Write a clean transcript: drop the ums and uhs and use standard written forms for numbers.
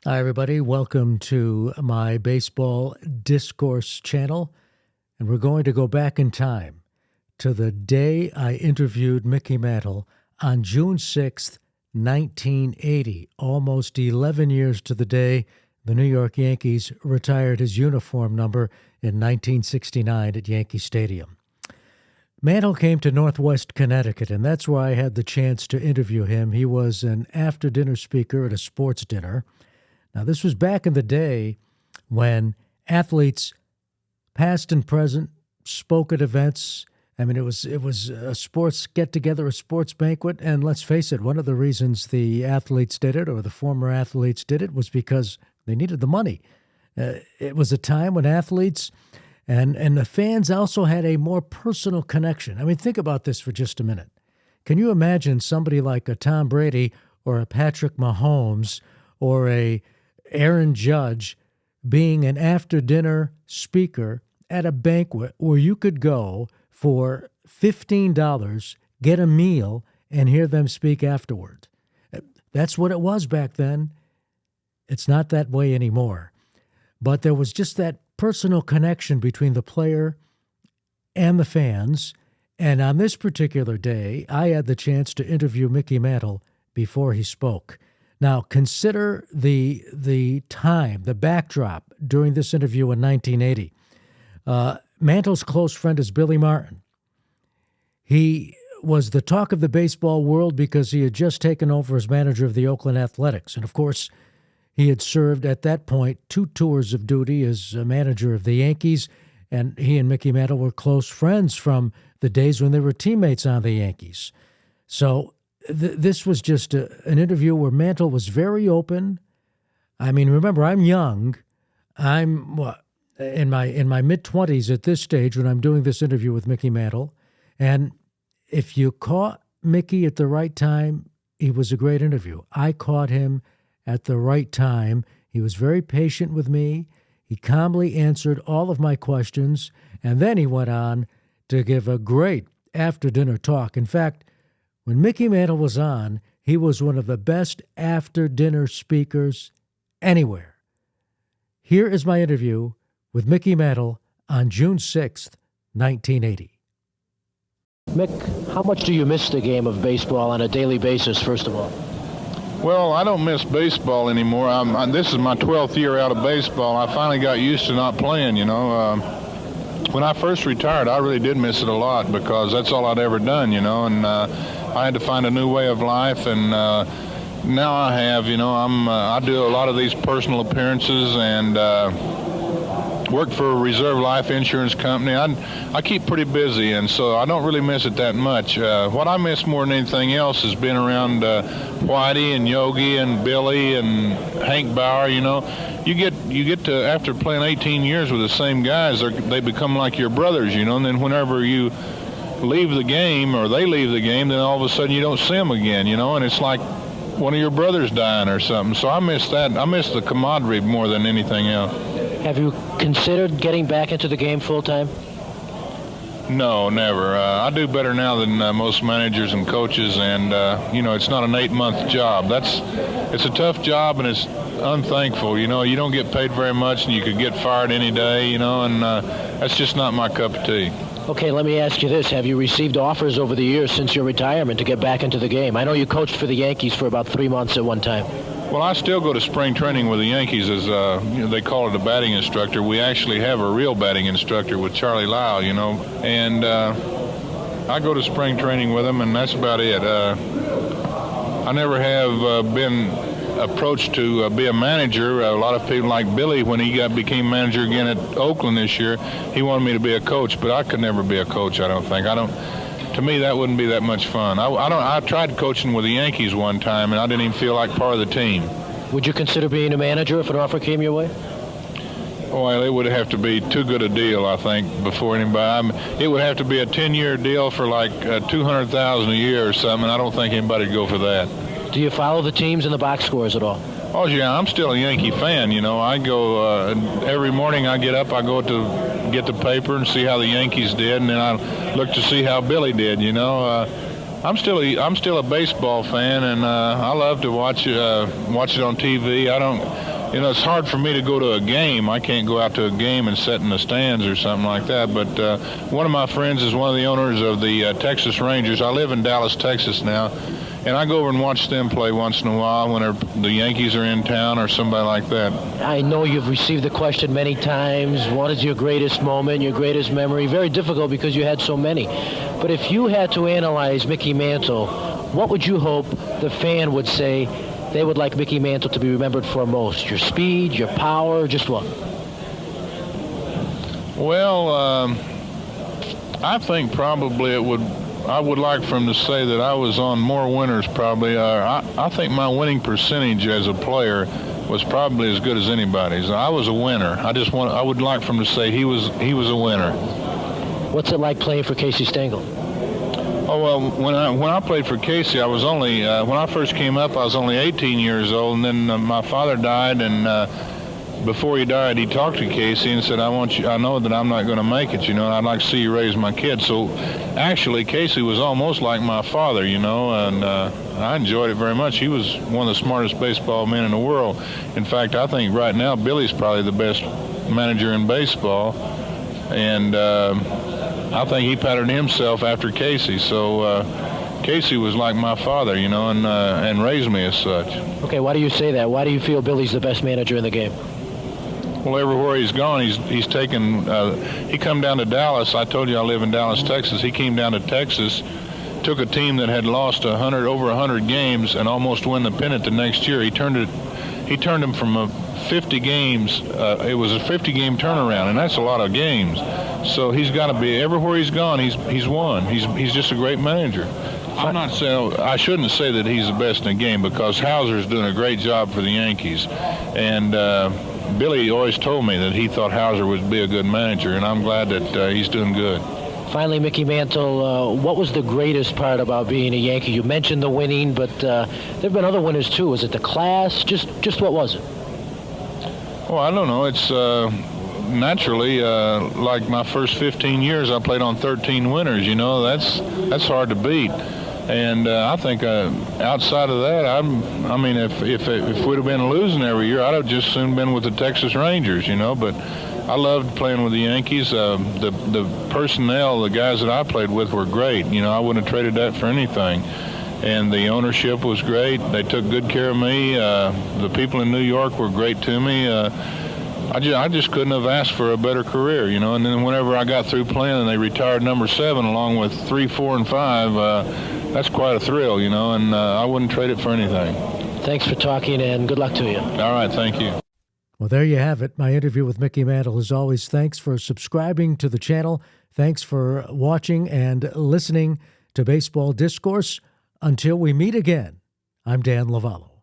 Hi, everybody. Welcome to my Baseball Discourse channel. And we're going to go back in time to the day I interviewed Mickey Mantle on June 6th, 1980, almost 11 years to the day the New York Yankees retired his uniform number in 1969 at Yankee Stadium. Mantle came to Northwest Connecticut, and that's where I had the chance to interview him. He was an after-dinner speaker at a sports dinner. Now, this was back in the day when athletes, past and present, spoke at events. I mean, it was a sports get-together, a sports banquet, and let's face it, one of the reasons the athletes did it, or the former athletes did it, was because they needed the money. It was a time when athletes and the fans also had a more personal connection. I mean, think about this for just a minute. Can you imagine somebody like a Tom Brady or a Patrick Mahomes or a Aaron Judge being an after-dinner speaker at a banquet where you could go for $15, get a meal, and hear them speak afterward? That's what it was back then. It's not that way anymore. But there was just that personal connection between the player and the fans. And on this particular day, I had the chance to interview Mickey Mantle before he spoke. Now, consider the time, the backdrop during this interview in 1980. Mantle's close friend is Billy Martin. He was the talk of the baseball world because he had just taken over as manager of the Oakland Athletics. And, of course, he had served at that point 2 tours of duty as a manager of the Yankees, and he and Mickey Mantle were close friends from the days when they were teammates on the Yankees. So this was just an interview where Mantle was very open. I mean, remember, I'm young. I'm in my mid-20s at this stage when I'm doing this interview with Mickey Mantle. And if you caught Mickey at the right time, he was a great interview. I caught him at the right time. He was very patient with me. He calmly answered all of my questions, and then he went on to give a great after-dinner talk. In fact, when Mickey Mantle was on, he was one of the best after-dinner speakers anywhere. Here is my interview with Mickey Mantle on June 6th, 1980. Mick, how much do you miss the game of baseball on a daily basis, first of all? Well, I don't miss baseball anymore. This is my 12th year out of baseball. I finally got used to not playing, When I first retired, I really did miss it a lot because that's all I'd ever done, and I had to find a new way of life, and now I have, I do a lot of these personal appearances and work for a reserve life insurance company. I keep pretty busy, and so I don't really miss it that much. What I miss more than anything else is being around Whitey and Yogi and Billy and Hank Bauer. You get to, after playing 18 years with the same guys, they become like your brothers, and then whenever you leave the game or they leave the game, then all of a sudden you don't see them again, and it's like one of your brothers dying or something. So I miss that. I miss the camaraderie more than anything else. Have you considered getting back into the game full-time? No, never. I do better now than most managers and coaches, and it's not an 8-month job. It's a tough job, and it's unthankful. You don't get paid very much, and you could get fired any day, and that's just not my cup of tea. Okay, let me ask you this. Have you received offers over the years since your retirement to get back into the game? I know you coached for the Yankees for about 3 months at one time. Well, I still go to spring training with the Yankees as, they call it a batting instructor. We actually have a real batting instructor with Charlie Lau, and I go to spring training with him, and that's about it. I never have been approached to be a manager. A lot of people like Billy, when he became manager again at Oakland this year, he wanted me to be a coach, but I could never be a coach, I don't think. To me, that wouldn't be that much fun. I tried coaching with the Yankees one time, and I didn't even feel like part of the team. Would you consider being a manager if an offer came your way? Well, it would have to be too good a deal, I think, before anybody. It would have to be a 10-year deal for like $200,000 a year or something. I don't think anybody'd go for that. Do you follow the teams and the box scores at all? Oh, yeah, I'm still a Yankee fan, I go, every morning I get up, I go to get the paper and see how the Yankees did, and then I look to see how Billy did, I'm still a baseball fan, and I love to watch it on TV. it's hard for me to go to a game. I can't go out to a game and sit in the stands or something like that. But one of my friends is one of the owners of the Texas Rangers. I live in Dallas, Texas now, and I go over and watch them play once in a while when the Yankees are in town or somebody like that. I know you've received the question many times. What is your greatest moment, your greatest memory? Very difficult because you had so many. But if you had to analyze Mickey Mantle, what would you hope the fan would say they would like Mickey Mantle to be remembered for most? Your speed, your power, just what? Well, I think probably I would like for him to say that I was on more winners probably. I think my winning percentage as a player was probably as good as anybody's. I was a winner. I would like for him to say he was a winner. What's it like playing for Casey Stengel? Oh, well, when I played for Casey, I was only, when I first came up, I was only 18 years old, and then my father died, and before he died, he talked to Casey and said, I know that I'm not going to make it, and I'd like to see you raise my kid. So actually, Casey was almost like my father, and I enjoyed it very much. He was one of the smartest baseball men in the world. In fact, I think right now Billy's probably the best manager in baseball, and I think he patterned himself after Casey. So Casey was like my father, and raised me as such. Okay, why do you say that? Why do you feel Billy's the best manager in the game? Well, everywhere he's gone, he's taken. He come down to Dallas. I told you I live in Dallas, Texas. He came down to Texas, took a team that had lost over 100 games and almost won the pennant the next year. He turned them from 50 games. It was a 50-game turnaround, and that's a lot of games. So he's got to be everywhere he's gone. He's won. He's just a great manager. I'm not saying I shouldn't say that he's the best in the game because Hauser's doing a great job for the Yankees, and Billy always told me that he thought Hauser would be a good manager, and I'm glad that he's doing good. Finally, Mickey Mantle, what was the greatest part about being a Yankee? You mentioned the winning, but there have been other winners too. Was it the class? Just what was it? Well, I don't know. It's naturally like my first 15 years, I played on 13 winners. That's hard to beat. And I think outside of that, I mean, if we'd have been losing every year, I'd have just soon been with the Texas Rangers, But I loved playing with the Yankees. The personnel, the guys that I played with were great. I wouldn't have traded that for anything. And the ownership was great. They took good care of me. The people in New York were great to me. I just couldn't have asked for a better career, And then whenever I got through playing and they retired number 7 along with 3, 4, and 5, that's quite a thrill, and I wouldn't trade it for anything. Thanks for talking, and good luck to you. All right, thank you. Well, there you have it. My interview with Mickey Mantle. As always, thanks for subscribing to the channel. Thanks for watching and listening to Baseball Discourse. Until we meet again, I'm Dan Lovallo.